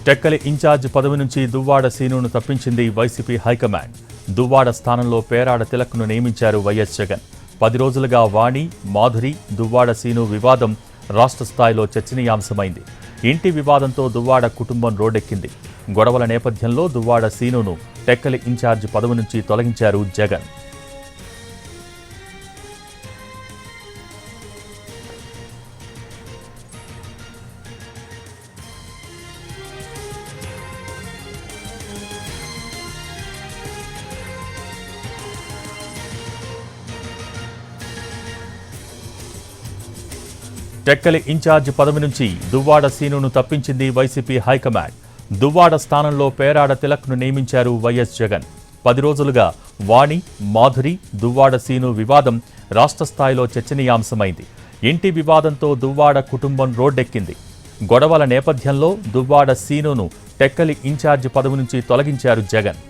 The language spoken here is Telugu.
టెక్కలి ఇన్ఛార్జ్ పదవి నుంచి దువ్వాడ సీనును తప్పించింది వైసీపీ హైకమాండ్. దువ్వాడ స్థానంలో పేరాడ తిలక్ను నియమించారు వైఎస్ జగన్. 10 రోజులుగా వాణి, మాధురి, దువ్వాడ సీను వివాదం రాష్ట్ర స్థాయిలో చర్చనీయాంశమైంది. ఇంటి వివాదంతో దువ్వాడ కుటుంబం రోడ్డెక్కింది. గొడవల నేపథ్యంలో దువ్వాడ సీనును టెక్కలి ఇన్ఛార్జ్ పదవి నుంచి తొలగించారు జగన్. టెక్కలి ఇన్ఛార్జ్ పదవి నుంచి దువ్వాడ సీనును తప్పించింది వైసీపీ హైకమాండ్. దువ్వాడ స్థానంలో పేరాడ తిలక్ను నియమించారు వైఎస్ జగన్. 10 రోజులుగా వాణి, మాధురి, దువ్వాడ సీను వివాదం రాష్ట్ర స్థాయిలో చర్చనీయాంశమైంది. ఇంటి వివాదంతో దువ్వాడ కుటుంబం రోడ్డెక్కింది. గొడవల నేపథ్యంలో దువ్వాడ సీనును టెక్కలి ఇన్ఛార్జ్ పదవి నుంచి తొలగించారు జగన్.